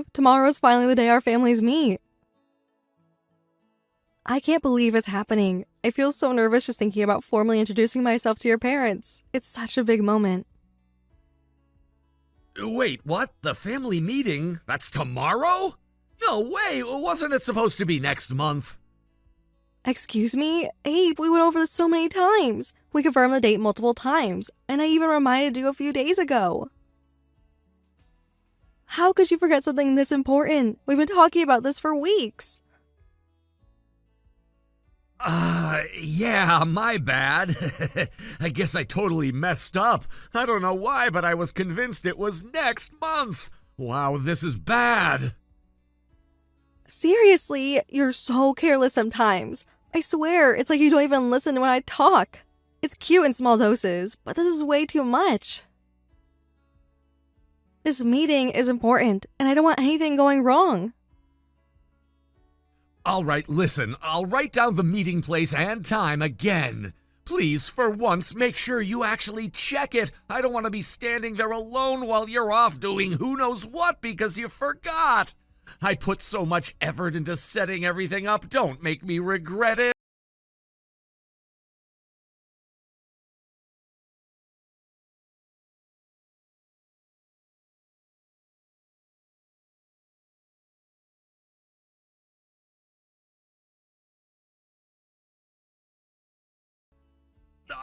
believe tomorrow's finally the day our families meet. I can't believe it's happening. I feel so nervous just thinking about formally introducing myself to your parents. It's such a big moment. Wait, what? The family meeting? That's tomorrow? No way! Wasn't it supposed to be next month? Excuse me? Abe, we went over this so many times. We confirmed the date multiple times, and I even reminded you a few days ago. How could you forget something this important? We've been talking about this for weeks. Yeah, my bad. I guess I totally messed up. I don't know why, but I was convinced it was next month. Wow, this is bad. Seriously, you're so careless sometimes. I swear, it's like you don't even listen when I talk. It's cute in small doses, but this is way too much. This meeting is important, and I don't want anything going wrong. All right, listen, I'll write down the meeting place and time again. Please, for once, make sure you actually check it. I don't want to be standing there alone while you're off doing who knows what because you forgot. I put so much effort into setting everything up. Don't make me regret it.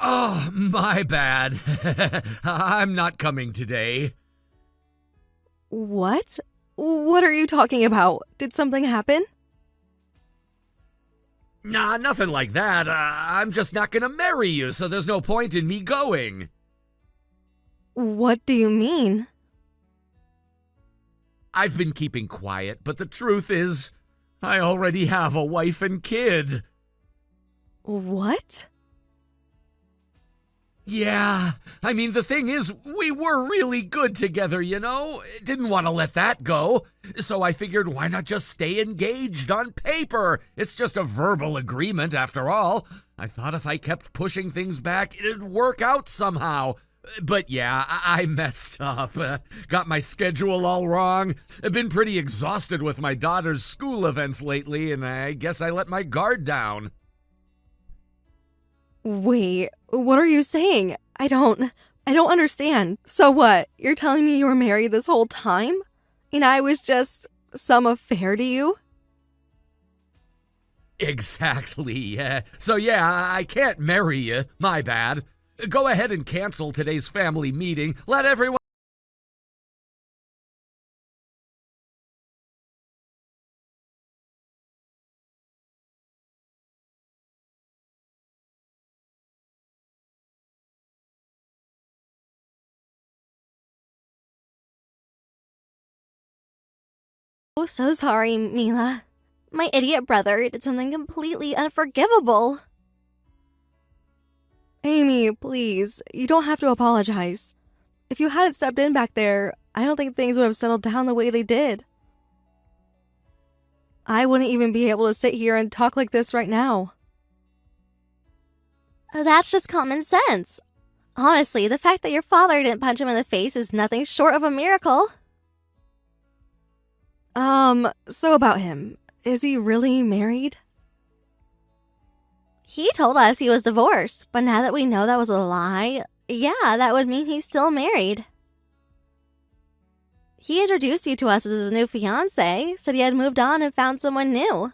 Oh, my bad. I'm not coming today. What? What are you talking about? Did something happen? Nah, nothing like that. I'm just not gonna marry you, so there's no point in me going. What do you mean? I've been keeping quiet, but the truth is, I already have a wife and kid. What? Yeah, I mean, the thing is, we were really good together, you know? Didn't want to let that go. So I figured, why not just stay engaged on paper? It's just a verbal agreement, after all. I thought if I kept pushing things back, it'd work out somehow. But yeah, I messed up. Got my schedule all wrong. I've been pretty exhausted with my daughter's school events lately, and I guess I let my guard down. Wait, what are you saying? I don't understand. So what? You're telling me you were married this whole time? And I was just some affair to you? Exactly. So yeah, I can't marry you. My bad. Go ahead and cancel today's family meeting. Let everyone... Oh, so sorry, Mila. My idiot brother did something completely unforgivable. Amy, please, you don't have to apologize. If you hadn't stepped in back there, I don't think things would have settled down the way they did. I wouldn't even be able to sit here and talk like this right now. That's just common sense. Honestly, the fact that your father didn't punch him in the face is nothing short of a miracle. So about him. Is he really married? He told us he was divorced, but now that we know that was a lie, yeah, that would mean he's still married. He introduced you to us as his new fiancé, said he had moved on and found someone new.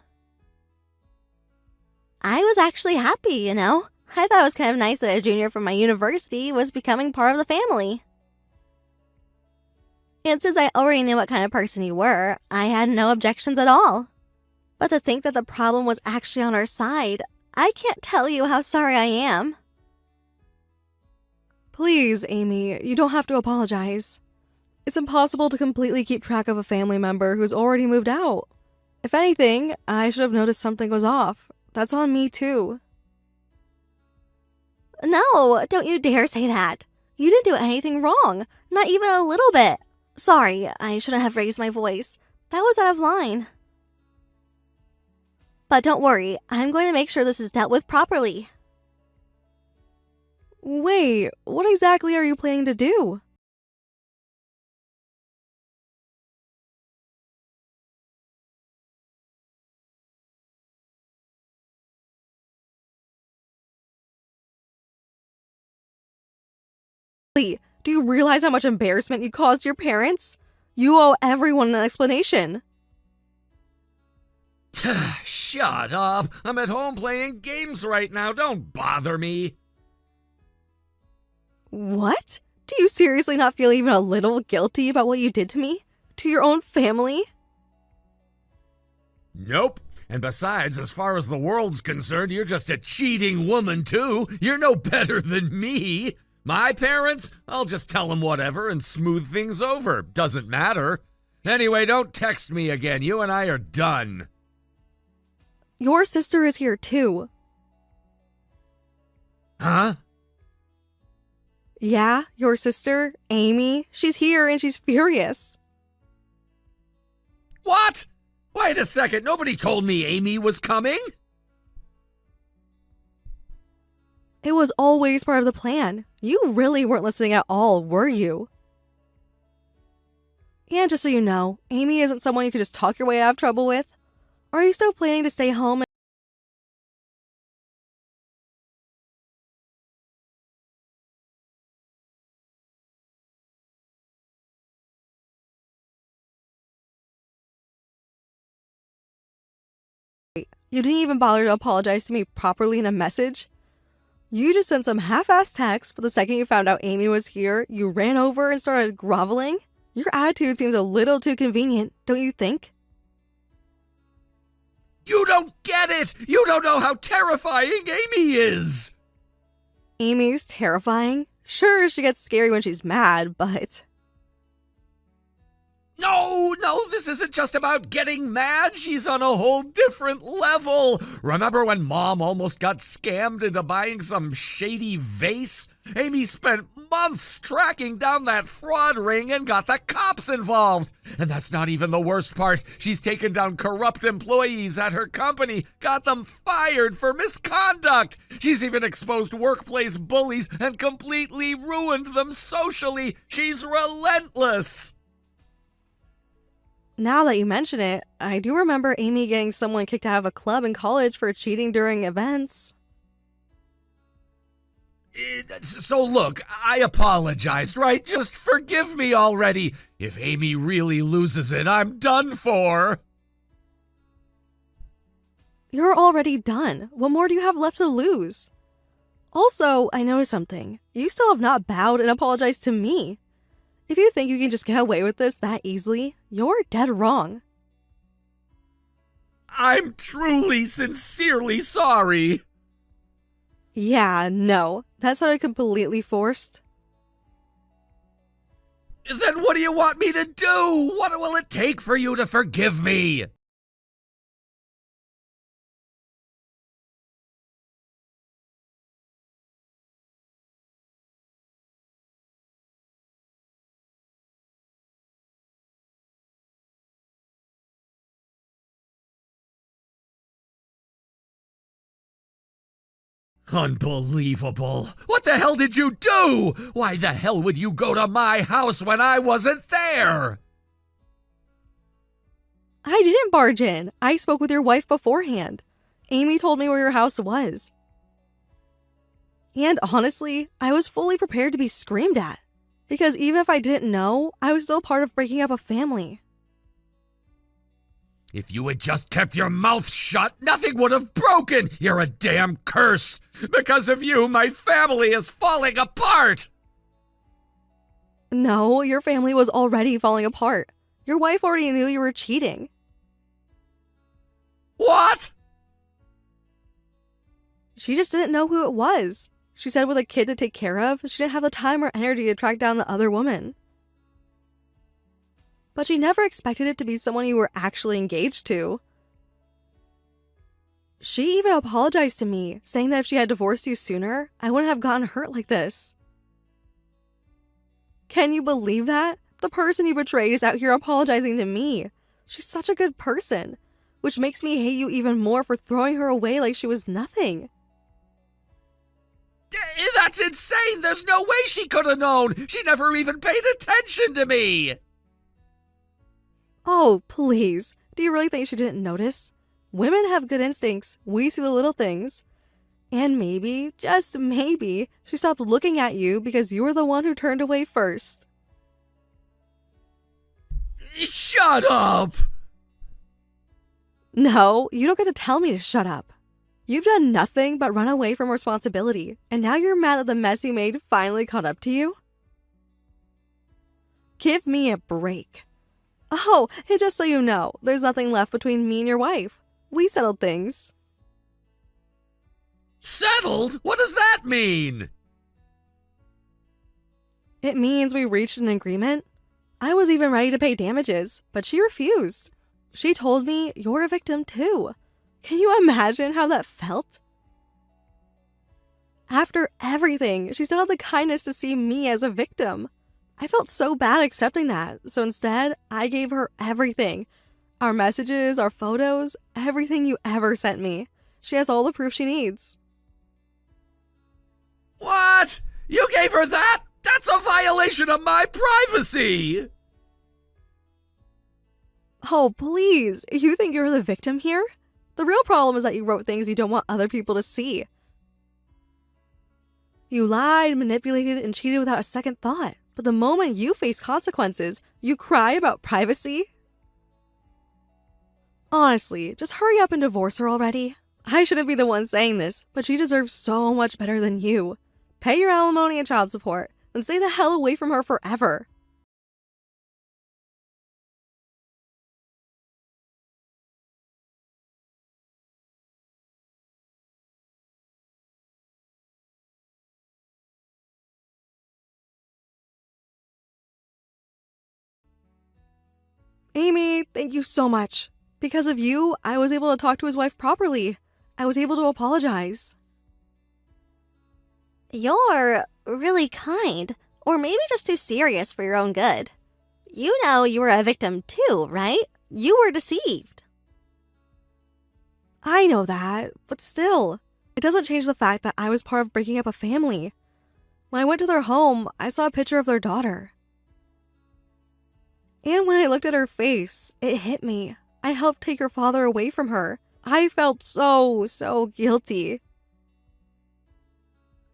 I was actually happy, you know. I thought it was kind of nice that a junior from my university was becoming part of the family. And since I already knew what kind of person you were, I had no objections at all. But to think that the problem was actually on our side, I can't tell you how sorry I am. Please, Amy, you don't have to apologize. It's impossible to completely keep track of a family member who's already moved out. If anything, I should have noticed something was off. That's on me too. No, don't you dare say that. You didn't do anything wrong, not even a little bit. Sorry, I shouldn't have raised my voice. That was out of line. But don't worry, I'm going to make sure this is dealt with properly. Wait, what exactly are you planning to do? Lee, do you realize how much embarrassment you caused your parents? You owe everyone an explanation. Shut up. I'm at home playing games right now. Don't bother me. What? Do you seriously not feel even a little guilty about what you did to me? To your own family? Nope. And besides, as far as the world's concerned, you're just a cheating woman, too. You're no better than me. My parents? I'll just tell them whatever and smooth things over. Doesn't matter. Anyway, don't text me again. You and I are done. Your sister is here too. Huh? Yeah, your sister, Amy. She's here and she's furious. What? Wait a second. Nobody told me Amy was coming. It was always part of the plan. You really weren't listening at all, were you? And just so you know, Amy isn't someone you could just talk your way out of trouble with. Are you still planning to stay home? You didn't even bother to apologize to me properly in a message? You just sent some half-assed text, but the second you found out Amy was here, you ran over and started groveling? Your attitude seems a little too convenient, don't you think? You don't get it! You don't know how terrifying Amy is! Amy's terrifying? Sure, she gets scary when she's mad, but... No, this isn't just about getting mad. She's on a whole different level. Remember when Mom almost got scammed into buying some shady vase? Amy spent months tracking down that fraud ring and got the cops involved. And that's not even the worst part. She's taken down corrupt employees at her company, got them fired for misconduct. She's even exposed workplace bullies and completely ruined them socially. She's relentless. Now that you mention it, I do remember Amy getting someone kicked out of a club in college for cheating during events. So look, I apologized, right? Just forgive me already. If Amy really loses it, I'm done for. You're already done. What more do you have left to lose? Also, I noticed something. You still have not bowed and apologized to me. If you think you can just get away with this that easily, you're dead wrong. I'm truly, sincerely sorry. Yeah, no. That sounded completely forced. Then what do you want me to do? What will it take for you to forgive me? Unbelievable. What the hell did you do? Why the hell would you go to my house when I wasn't there? I didn't barge in. I spoke with your wife beforehand. Amy told me where your house was. And honestly, I was fully prepared to be screamed at. Because even if I didn't know, I was still part of breaking up a family. If you had just kept your mouth shut, nothing would have broken. You're a damn curse. Because of you, my family is falling apart. No, your family was already falling apart. Your wife already knew you were cheating. What? She just didn't know who it was. She said with a kid to take care of, she didn't have the time or energy to track down the other woman. But she never expected it to be someone you were actually engaged to. She even apologized to me, saying that if she had divorced you sooner, I wouldn't have gotten hurt like this. Can you believe that? The person you betrayed is out here apologizing to me. She's such a good person, which makes me hate you even more for throwing her away like she was nothing. That's insane! There's no way she could have known! She never even paid attention to me! Oh, please. Do you really think she didn't notice? Women have good instincts. We see the little things. And maybe, just maybe, she stopped looking at you because you were the one who turned away first. Shut up! No, you don't get to tell me to shut up. You've done nothing but run away from responsibility, and now you're mad that the mess you made finally caught up to you? Give me a break. Oh, and just so you know, there's nothing left between me and your wife. We settled things. Settled? What does that mean? It means we reached an agreement. I was even ready to pay damages, but she refused. She told me you're a victim too. Can you imagine how that felt? After everything, she still had the kindness to see me as a victim. I felt so bad accepting that, so instead, I gave her everything. Our messages, our photos, everything you ever sent me. She has all the proof she needs. What? You gave her that? That's a violation of my privacy! Oh, please. You think you're the victim here? The real problem is that you wrote things you don't want other people to see. You lied, manipulated, and cheated without a second thought. But the moment you face consequences, you cry about privacy? Honestly, just hurry up and divorce her already. I shouldn't be the one saying this, but she deserves so much better than you. Pay your alimony and child support, and stay the hell away from her forever. Amy, thank you so much. Because of you, I was able to talk to his wife properly. I was able to apologize. You're really kind, or maybe just too serious for your own good. You know you were a victim too, right? You were deceived. I know that, but still, it doesn't change the fact that I was part of breaking up a family. When I went to their home, I saw a picture of their daughter. And when I looked at her face, it hit me. I helped take her father away from her. I felt so guilty.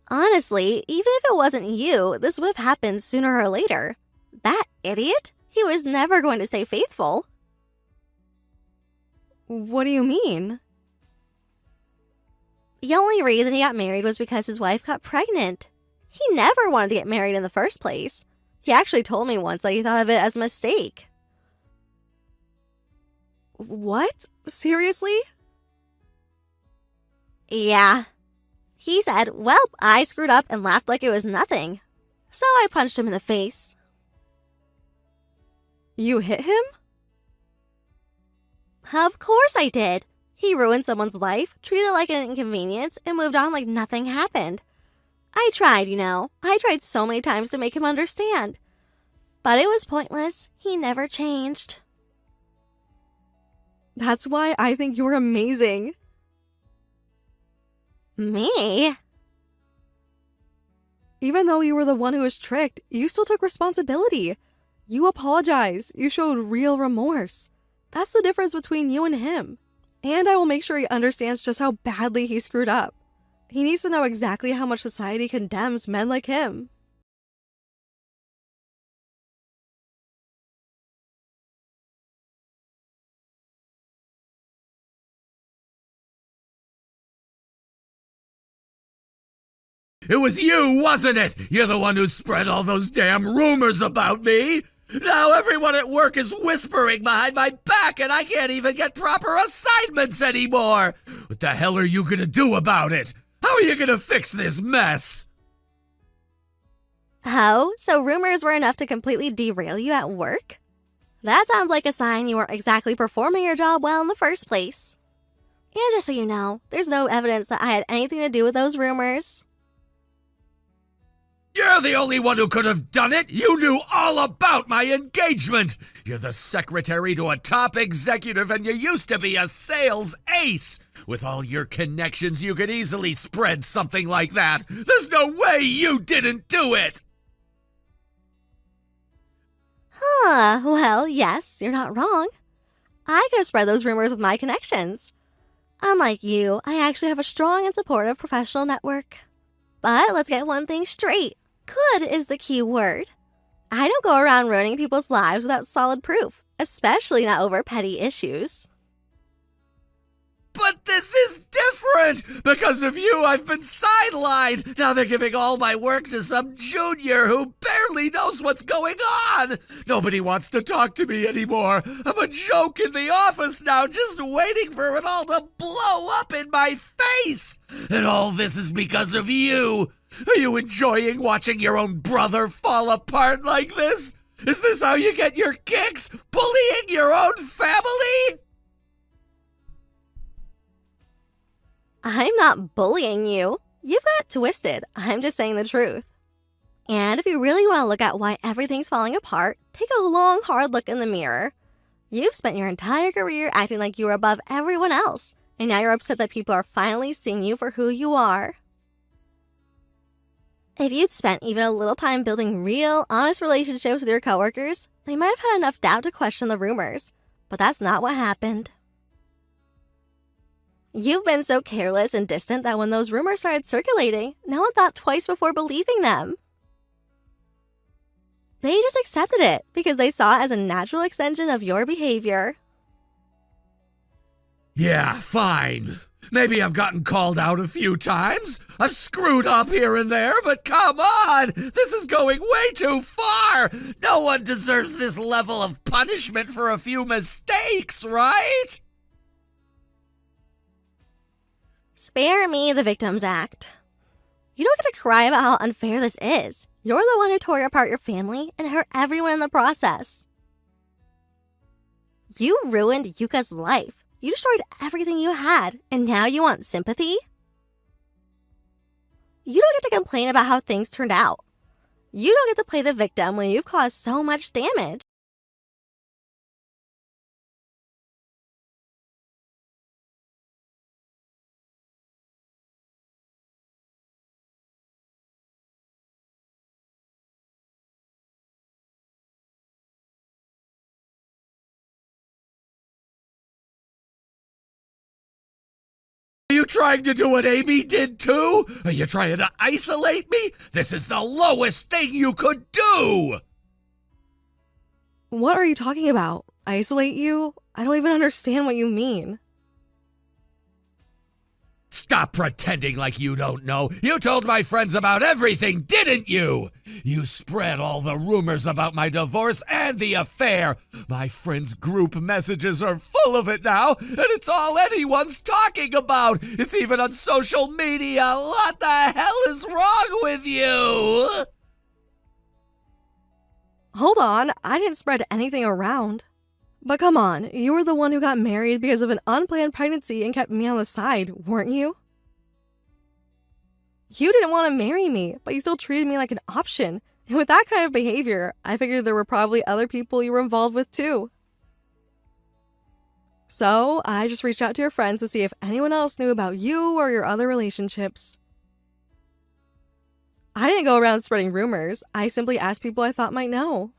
Honestly, even if it wasn't you, this would have happened sooner or later. That idiot? He was never going to stay faithful. What do you mean? The only reason he got married was because his wife got pregnant. He never wanted to get married in the first place. He actually told me once that he thought of it as a mistake. What? Seriously? Yeah. He said, well, I screwed up and laughed like it was nothing. So I punched him in the face. You hit him? Of course I did. He ruined someone's life, treated it like an inconvenience, and moved on like nothing happened. I tried, you know. I tried so many times to make him understand. But it was pointless. He never changed. That's why I think you're amazing. Me? Even though you were the one who was tricked, you still took responsibility. You apologized. You showed real remorse. That's the difference between you and him. And I will make sure he understands just how badly he screwed up. He needs to know exactly how much society condemns men like him. It was you, wasn't it? You're the one who spread all those damn rumors about me. Now everyone at work is whispering behind my back and I can't even get proper assignments anymore. What the hell are you gonna do about it? How are you gonna fix this mess? Oh, so rumors were enough to completely derail you at work? That sounds like a sign you weren't exactly performing your job well in the first place. And just so you know, there's no evidence that I had anything to do with those rumors. You're the only one who could have done it. You knew all about my engagement. You're the secretary to a top executive and you used to be a sales ace. With all your connections, you could easily spread something like that. There's no way you didn't do it. Well, yes, you're not wrong. I could have spread those rumors with my connections. Unlike you, I actually have a strong and supportive professional network. But let's get one thing straight. Could is the key word. I don't go around ruining people's lives without solid proof, especially not over petty issues. But this is different! Because of you, I've been sidelined! Now they're giving all my work to some junior who barely knows what's going on! Nobody wants to talk to me anymore! I'm a joke in the office now, just waiting for it all to blow up in my face! And all this is because of you! Are you enjoying watching your own brother fall apart like this? Is this how you get your kicks? Bullying your own family? I'm not bullying you. You've got it twisted. I'm just saying the truth. And if you really want to look at why everything's falling apart, take a long, hard look in the mirror. You've spent your entire career acting like you were above everyone else, and now you're upset that people are finally seeing you for who you are. If you'd spent even a little time building real, honest relationships with your coworkers, they might have had enough doubt to question the rumors. But that's not what happened. You've been so careless and distant that when those rumors started circulating, no one thought twice before believing them. They just accepted it because they saw it as a natural extension of your behavior. Yeah, fine. Maybe I've gotten called out a few times. I've screwed up here and there, but come on! This is going way too far! No one deserves this level of punishment for a few mistakes, right? Spare me the Victims Act. You don't get to cry about how unfair this is. You're the one who tore apart your family and hurt everyone in the process. You ruined Yuka's life. You destroyed everything you had, and now you want sympathy? You don't get to complain about how things turned out. You don't get to play the victim when you've caused so much damage. Are you trying to do what Amy did too? Are you trying to isolate me? This is the lowest thing you could do! What are you talking about? Isolate you? I don't even understand what you mean. Stop pretending like you don't know. You told my friends about everything, didn't you? You spread all the rumors about my divorce and the affair. My friends' group messages are full of it now, and it's all anyone's talking about. It's even on social media. What the hell is wrong with you? Hold on, I didn't spread anything around. But come on, you were the one who got married because of an unplanned pregnancy and kept me on the side, weren't you? You didn't want to marry me, but you still treated me like an option. And with that kind of behavior, I figured there were probably other people you were involved with too. So, I just reached out to your friends to see if anyone else knew about you or your other relationships. I didn't go around spreading rumors, I simply asked people I thought might know.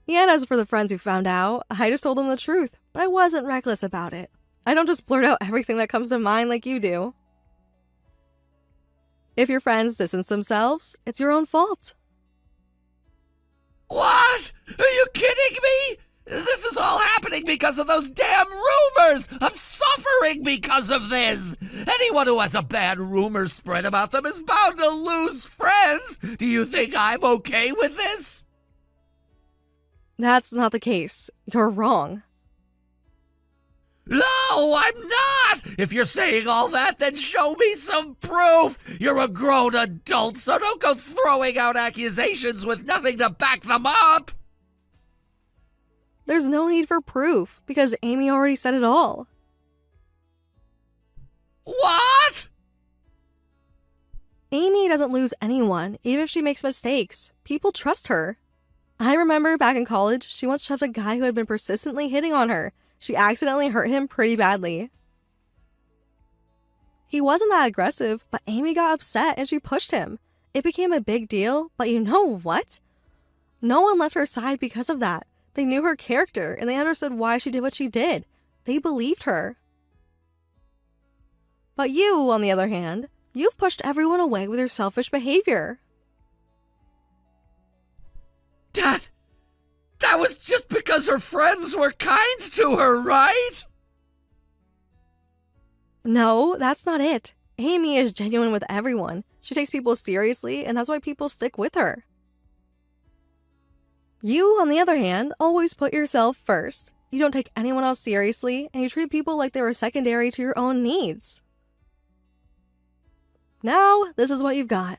And as for the friends who found out, I just told them the truth, but I wasn't reckless about it. I don't just blurt out everything that comes to mind like you do. If your friends distance themselves, it's your own fault. What? Are you kidding me? This is all happening because of those damn rumors! I'm suffering because of this! Anyone who has a bad rumor spread about them is bound to lose friends! Do you think I'm okay with this? That's not the case. You're wrong. No, I'm not! If you're saying all that, then show me some proof! You're a grown adult, so don't go throwing out accusations with nothing to back them up! There's no need for proof, because Amy already said it all. What? Amy doesn't lose anyone, even if she makes mistakes. People trust her. I remember back in college, she once shoved a guy who had been persistently hitting on her. She accidentally hurt him pretty badly. He wasn't that aggressive, but Amy got upset and she pushed him. It became a big deal, but you know what? No one left her side because of that. They knew her character and they understood why she did what she did. They believed her. But you, on the other hand, you've pushed everyone away with your selfish behavior. That was just because her friends were kind to her, right? No, that's not it. Amy is genuine with everyone. She takes people seriously, and that's why people stick with her. You, on the other hand, always put yourself first. You don't take anyone else seriously, and you treat people like they were secondary to your own needs. Now, this is what you've got.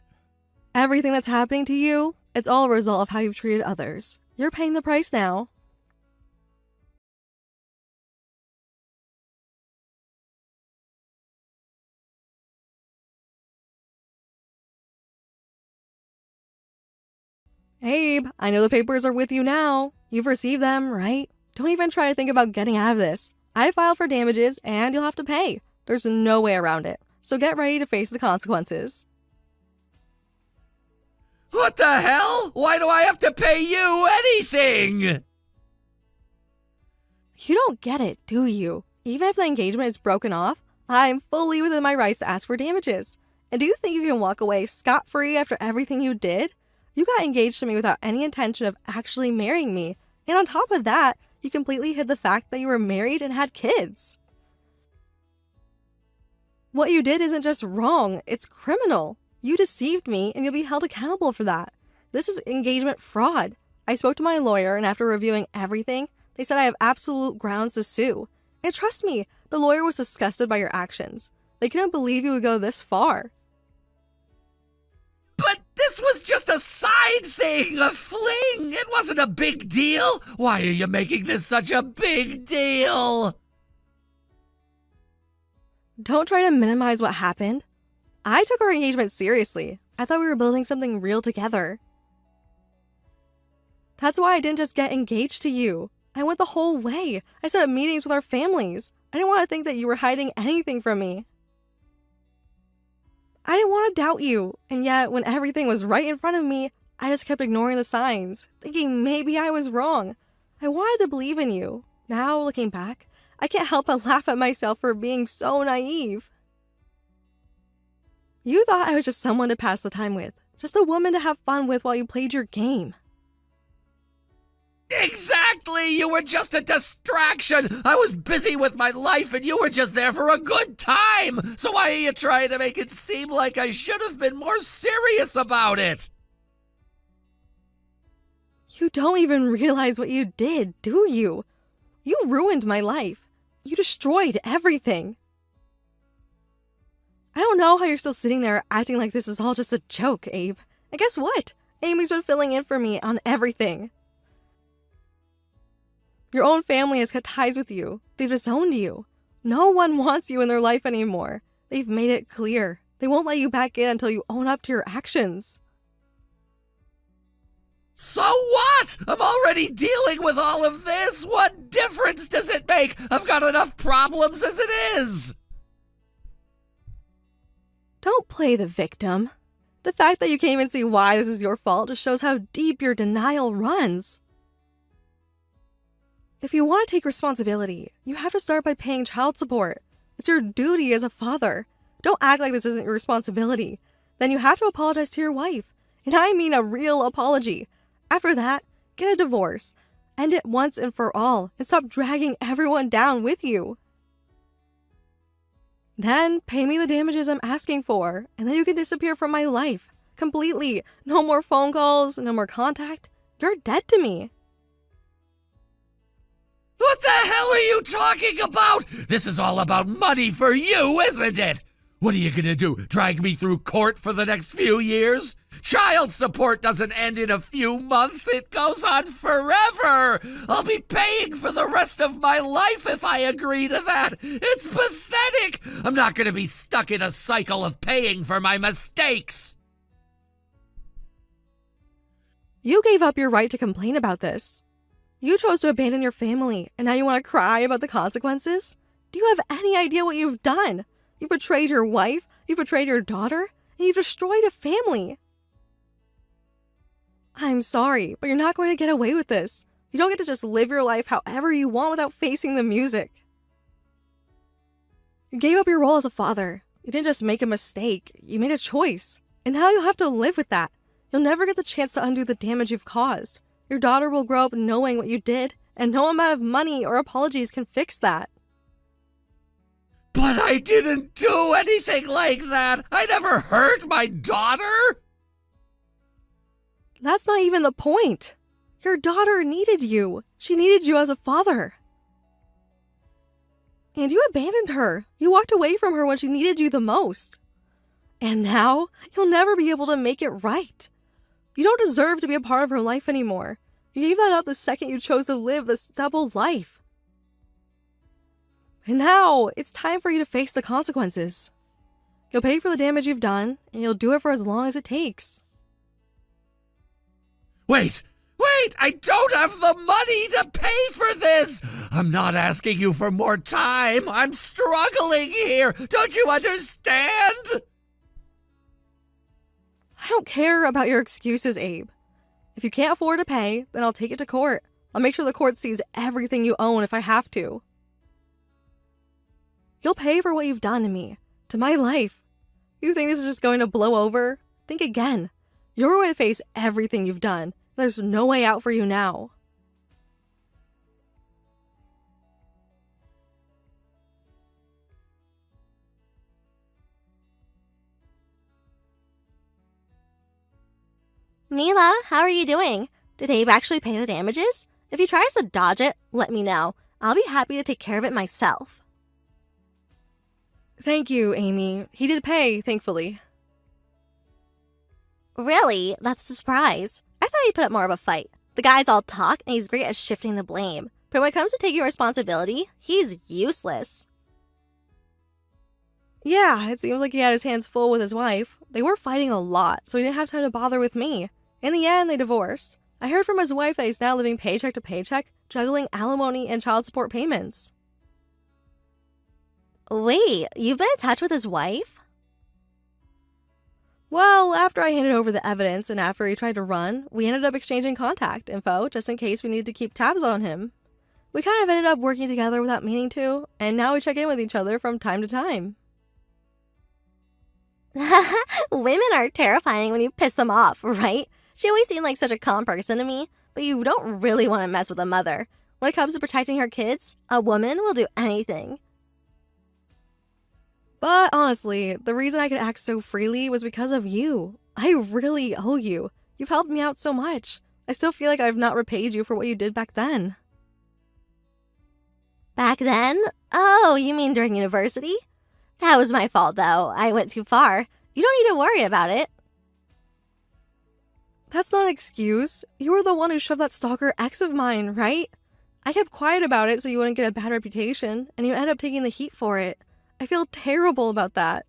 Everything that's happening to you, it's all a result of how you've treated others. You're paying the price now. Abe, I know the papers are with you now. You've received them, right? Don't even try to think about getting out of this. I filed for damages and you'll have to pay. There's no way around it. So get ready to face the consequences. What the hell? Why do I have to pay you anything? You don't get it, do you? Even if the engagement is broken off, I'm fully within my rights to ask for damages. And do you think you can walk away scot-free after everything you did? You got engaged to me without any intention of actually marrying me. And on top of that, you completely hid the fact that you were married and had kids. What you did isn't just wrong, it's criminal. You deceived me and you'll be held accountable for that. This is engagement fraud. I spoke to my lawyer and after reviewing everything, they said I have absolute grounds to sue. And trust me, the lawyer was disgusted by your actions. They couldn't believe you would go this far. But this was just a side thing, a fling. It wasn't a big deal. Why are you making this such a big deal? Don't try to minimize what happened. I took our engagement seriously. I thought we were building something real together. That's why I didn't just get engaged to you. I went the whole way. I set up meetings with our families. I didn't want to think that you were hiding anything from me. I didn't want to doubt you, and yet when everything was right in front of me, I just kept ignoring the signs, thinking maybe I was wrong. I wanted to believe in you. Now, looking back, I can't help but laugh at myself for being so naive. You thought I was just someone to pass the time with, just a woman to have fun with while you played your game. Exactly! You were just a distraction! I was busy with my life and you were just there for a good time! So why are you trying to make it seem like I should have been more serious about it? You don't even realize what you did, do you? You ruined my life. You destroyed everything. I don't know how you're still sitting there acting like this is all just a joke, Abe. And guess what? Amy's been filling in for me on everything. Your own family has cut ties with you. They've disowned you. No one wants you in their life anymore. They've made it clear. They won't let you back in until you own up to your actions. So what? I'm already dealing with all of this. What difference does it make? I've got enough problems as it is. Don't play the victim. The fact that you can't even see why this is your fault just shows how deep your denial runs. If you want to take responsibility, you have to start by paying child support. It's your duty as a father. Don't act like this isn't your responsibility. Then you have to apologize to your wife. And I mean a real apology. After that, get a divorce. End it once and for all, and stop dragging everyone down with you. Then pay me the damages I'm asking for, and then you can disappear from my life. Completely. No more phone calls, no more contact. You're dead to me. What the hell are you talking about? This is all about money for you, isn't it? What are you gonna do, drag me through court for the next few years? Child support doesn't end in a few months, it goes on forever! I'll be paying for the rest of my life if I agree to that! It's pathetic! I'm not gonna be stuck in a cycle of paying for my mistakes! You gave up your right to complain about this. You chose to abandon your family, and now you want to cry about the consequences? Do you have any idea what you've done? You betrayed your wife, you betrayed your daughter, and you've destroyed a family. I'm sorry, but you're not going to get away with this. You don't get to just live your life however you want without facing the music. You gave up your role as a father. You didn't just make a mistake, you made a choice. And now you'll have to live with that. You'll never get the chance to undo the damage you've caused. Your daughter will grow up knowing what you did, and no amount of money or apologies can fix that. But I didn't do anything like that. I never hurt my daughter. That's not even the point. Your daughter needed you. She needed you as a father. And you abandoned her. You walked away from her when she needed you the most. And now, you'll never be able to make it right. You don't deserve to be a part of her life anymore. You gave that up the second you chose to live this double life. And now, it's time for you to face the consequences. You'll pay for the damage you've done, and you'll do it for as long as it takes. Wait! I don't have the money to pay for this! I'm not asking you for more time. I'm struggling here. Don't you understand? I don't care about your excuses, Abe. If you can't afford to pay, then I'll take it to court. I'll make sure the court sees everything you own if I have to. You'll pay for what you've done to me, to my life. You think this is just going to blow over? Think again. You're going to face everything you've done. There's no way out for you now. Mila, how are you doing? Did Abe actually pay the damages? If he tries to dodge it, let me know. I'll be happy to take care of it myself. Thank you, Amy. He did pay, thankfully. Really? That's a surprise. I thought he'd put up more of a fight. The guy's all talk and he's great at shifting the blame. But when it comes to taking responsibility, he's useless. Yeah, it seems like he had his hands full with his wife. They were fighting a lot, so he didn't have time to bother with me. In the end, they divorced. I heard from his wife that he's now living paycheck to paycheck, juggling alimony and child support payments. Wait, you've been in touch with his wife? Well, after I handed over the evidence and after he tried to run, we ended up exchanging contact info just in case we needed to keep tabs on him. We kind of ended up working together without meaning to, and now we check in with each other from time to time. Women are terrifying when you piss them off, right? She always seemed like such a calm person to me, but you don't really want to mess with a mother. When it comes to protecting her kids, a woman will do anything. But honestly, the reason I could act so freely was because of you. I really owe you. You've helped me out so much. I still feel like I've not repaid you for what you did back then. Back then? Oh, you mean during university? That was my fault, though. I went too far. You don't need to worry about it. That's not an excuse. You were the one who shoved that stalker ex of mine, right? I kept quiet about it so you wouldn't get a bad reputation, and you ended up taking the heat for it. I feel terrible about that.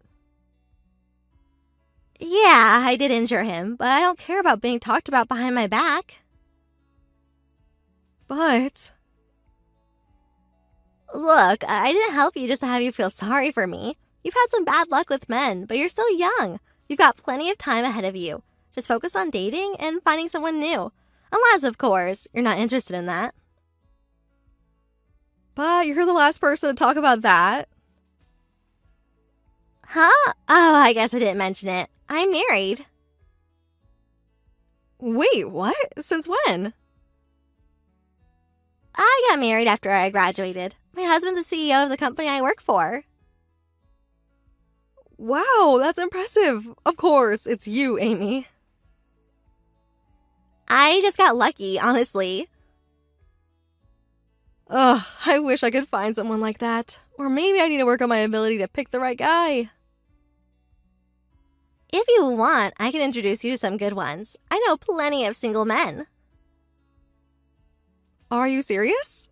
Yeah, I did injure him, but I don't care about being talked about behind my back. But... Look, I didn't help you just to have you feel sorry for me. You've had some bad luck with men, but you're still young. You've got plenty of time ahead of you. Just focus on dating and finding someone new. Unless, of course, you're not interested in that. But you're the last person to talk about that. Huh? Oh, I guess I didn't mention it. I'm married. Wait, what? Since when? I got married after I graduated. My husband's the CEO of the company I work for. Wow, that's impressive. Of course, it's you, Amy. I just got lucky, honestly. Ugh, I wish I could find someone like that. Or maybe I need to work on my ability to pick the right guy. If you want, I can introduce you to some good ones. I know plenty of single men. Are you serious?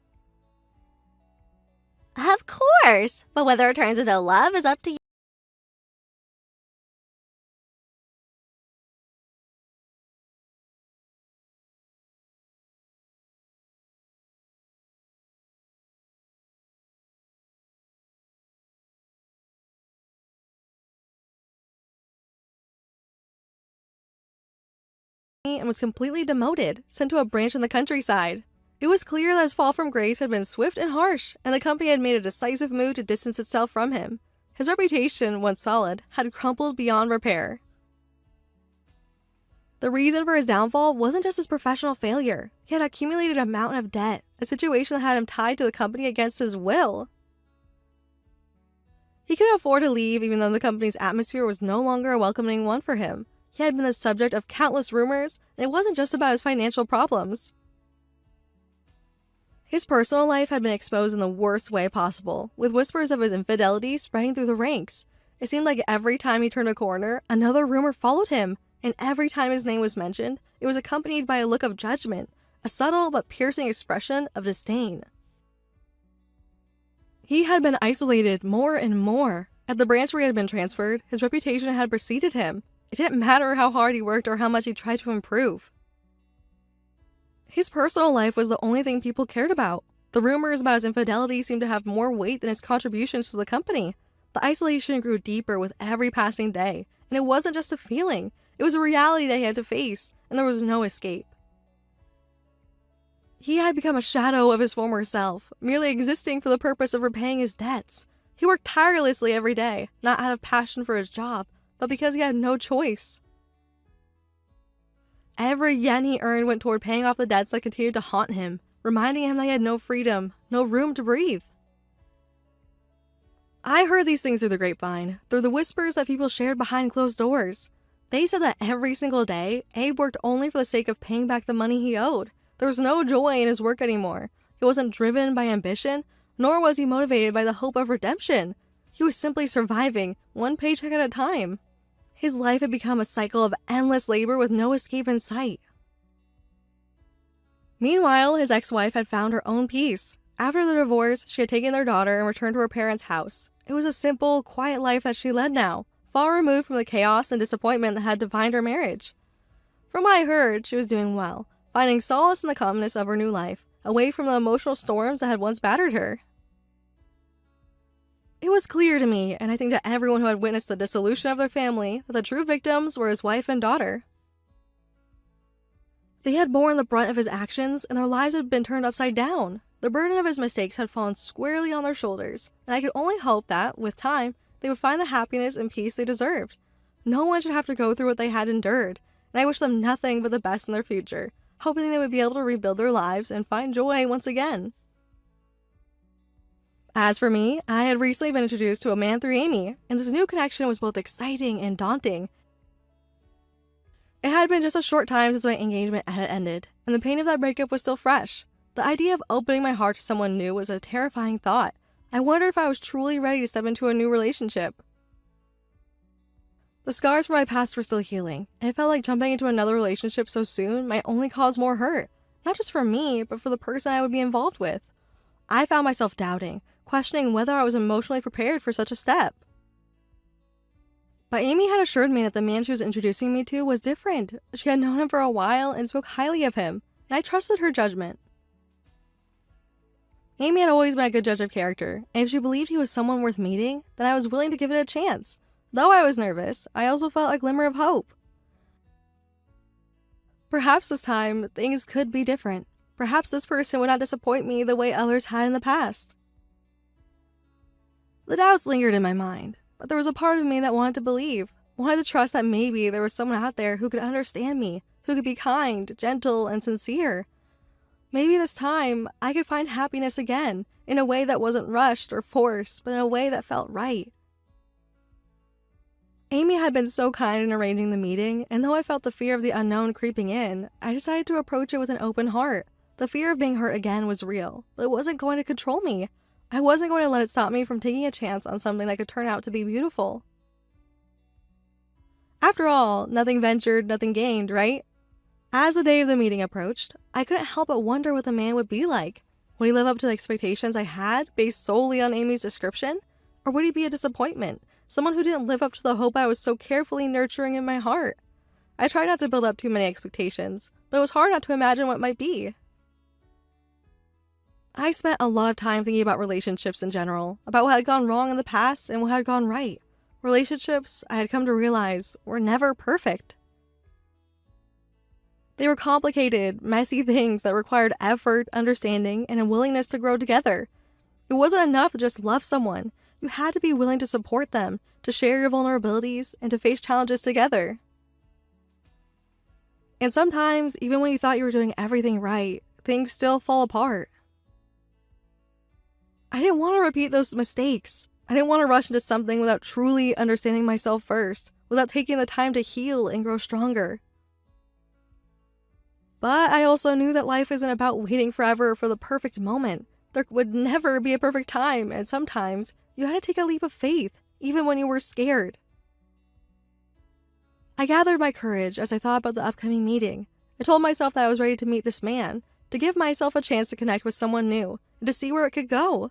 Of course, but whether it turns into love is up to you. And was completely demoted, sent to a branch in the countryside. It was clear that his fall from grace had been swift and harsh, and the company had made a decisive move to distance itself from him. His reputation, once solid, had crumbled beyond repair. The reason for his downfall wasn't just his professional failure. He had accumulated a mountain of debt, a situation that had him tied to the company against his will. He couldn't afford to leave even though the company's atmosphere was no longer a welcoming one for him. He had been the subject of countless rumors, and it wasn't just about his financial problems. His personal life had been exposed in the worst way possible, with whispers of his infidelity spreading through the ranks. It seemed like every time he turned a corner, another rumor followed him, and every time his name was mentioned, it was accompanied by a look of judgment, a subtle but piercing expression of disdain. He had been isolated more and more. At the branch where he had been transferred, his reputation had preceded him. It didn't matter how hard he worked or how much he tried to improve. His personal life was the only thing people cared about. The rumors about his infidelity seemed to have more weight than his contributions to the company. The isolation grew deeper with every passing day, and it wasn't just a feeling. It was a reality that he had to face, and there was no escape. He had become a shadow of his former self, merely existing for the purpose of repaying his debts. He worked tirelessly every day, not out of passion for his job, but because he had no choice. Every yen he earned went toward paying off the debts that continued to haunt him, reminding him that he had no freedom, no room to breathe. I heard these things through the grapevine, through the whispers that people shared behind closed doors. They said that every single day, Abe worked only for the sake of paying back the money he owed. There was no joy in his work anymore. He wasn't driven by ambition, nor was he motivated by the hope of redemption. He was simply surviving, one paycheck at a time. His life had become a cycle of endless labor with no escape in sight. Meanwhile, his ex-wife had found her own peace. After the divorce, she had taken their daughter and returned to her parents' house. It was a simple, quiet life that she led now, far removed from the chaos and disappointment that had defined her marriage. From what I heard, she was doing well, finding solace in the calmness of her new life, away from the emotional storms that had once battered her. It was clear to me, and I think to everyone who had witnessed the dissolution of their family, that the true victims were his wife and daughter. They had borne the brunt of his actions, and their lives had been turned upside down. The burden of his mistakes had fallen squarely on their shoulders, and I could only hope that, with time, they would find the happiness and peace they deserved. No one should have to go through what they had endured, and I wish them nothing but the best in their future, hoping they would be able to rebuild their lives and find joy once again. As for me, I had recently been introduced to a man through Amy, and this new connection was both exciting and daunting. It had been just a short time since my engagement had ended, and the pain of that breakup was still fresh. The idea of opening my heart to someone new was a terrifying thought. I wondered if I was truly ready to step into a new relationship. The scars from my past were still healing, and it felt like jumping into another relationship so soon might only cause more hurt, not just for me, but for the person I would be involved with. I found myself doubting, questioning whether I was emotionally prepared for such a step. But Amy had assured me that the man she was introducing me to was different. She had known him for a while and spoke highly of him, and I trusted her judgment. Amy had always been a good judge of character, and if she believed he was someone worth meeting, then I was willing to give it a chance. Though I was nervous, I also felt a glimmer of hope. Perhaps this time, things could be different. Perhaps this person would not disappoint me the way others had in the past. The doubts lingered in my mind, but there was a part of me that wanted to believe, wanted to trust that maybe there was someone out there who could understand me, who could be kind, gentle, and sincere. Maybe this time, I could find happiness again, in a way that wasn't rushed or forced, but in a way that felt right. Amy had been so kind in arranging the meeting, and though I felt the fear of the unknown creeping in, I decided to approach it with an open heart. The fear of being hurt again was real, but it wasn't going to control me. I wasn't going to let it stop me from taking a chance on something that could turn out to be beautiful. After all, nothing ventured, nothing gained, right? As the day of the meeting approached, I couldn't help but wonder what the man would be like. Would he live up to the expectations I had, based solely on Amy's description? Or would he be a disappointment, someone who didn't live up to the hope I was so carefully nurturing in my heart? I tried not to build up too many expectations, but it was hard not to imagine what might be. I spent a lot of time thinking about relationships in general, about what had gone wrong in the past and what had gone right. Relationships, I had come to realize, were never perfect. They were complicated, messy things that required effort, understanding, and a willingness to grow together. It wasn't enough to just love someone. You had to be willing to support them, to share your vulnerabilities, and to face challenges together. And sometimes, even when you thought you were doing everything right, things still fall apart. I didn't want to repeat those mistakes. I didn't want to rush into something without truly understanding myself first, without taking the time to heal and grow stronger. But I also knew that life isn't about waiting forever for the perfect moment. There would never be a perfect time, and sometimes you had to take a leap of faith, even when you were scared. I gathered my courage as I thought about the upcoming meeting. I told myself that I was ready to meet this man, to give myself a chance to connect with someone new, and to see where it could go.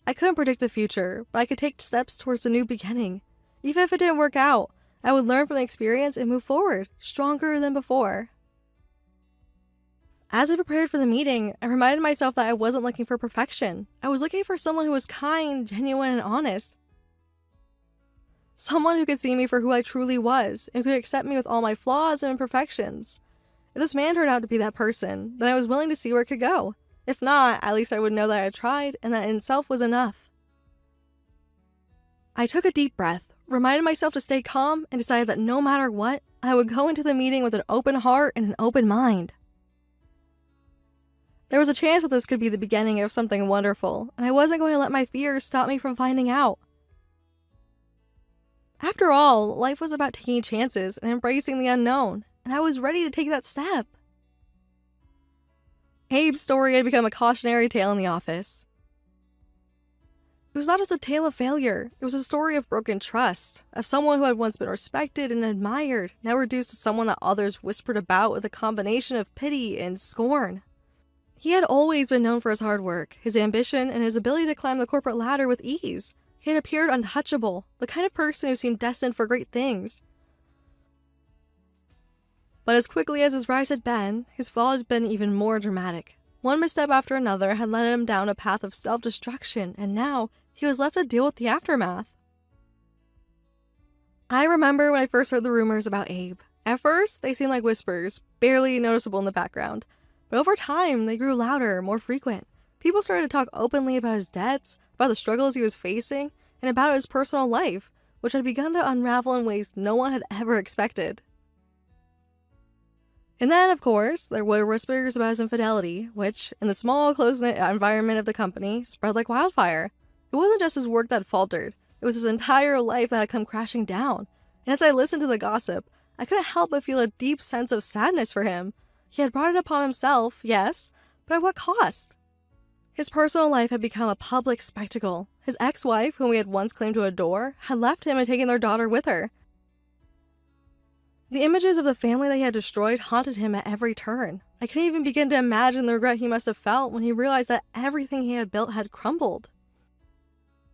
I couldn't predict the future, but I could take steps towards a new beginning. Even if it didn't work out, I would learn from the experience and move forward, stronger than before. As I prepared for the meeting, I reminded myself that I wasn't looking for perfection. I was looking for someone who was kind, genuine, and honest. Someone who could see me for who I truly was, and could accept me with all my flaws and imperfections. If this man turned out to be that person, then I was willing to see where it could go. If not, at least I would know that I had tried, and that in itself was enough. I took a deep breath, reminded myself to stay calm, and decided that no matter what, I would go into the meeting with an open heart and an open mind. There was a chance that this could be the beginning of something wonderful, and I wasn't going to let my fears stop me from finding out. After all, life was about taking chances and embracing the unknown, and I was ready to take that step. Abe's story had become a cautionary tale in the office. It was not just a tale of failure, it was a story of broken trust, of someone who had once been respected and admired, now reduced to someone that others whispered about with a combination of pity and scorn. He had always been known for his hard work, his ambition, and his ability to climb the corporate ladder with ease. He had appeared untouchable, the kind of person who seemed destined for great things. But as quickly as his rise had been, his fall had been even more dramatic. One misstep after another had led him down a path of self-destruction, and now he was left to deal with the aftermath. I remember when I first heard the rumors about Abe. At first, they seemed like whispers, barely noticeable in the background. But over time, they grew louder, more frequent. People started to talk openly about his debts, about the struggles he was facing, and about his personal life, which had begun to unravel in ways no one had ever expected. And then, of course, there were whispers about his infidelity, which, in the small, close-knit environment of the company, spread like wildfire. It wasn't just his work that faltered, it was his entire life that had come crashing down. And as I listened to the gossip, I couldn't help but feel a deep sense of sadness for him. He had brought it upon himself, yes, but at what cost? His personal life had become a public spectacle. His ex-wife, whom he had once claimed to adore, had left him and taken their daughter with her. The images of the family that he had destroyed haunted him at every turn. I couldn't even begin to imagine the regret he must have felt when he realized that everything he had built had crumbled.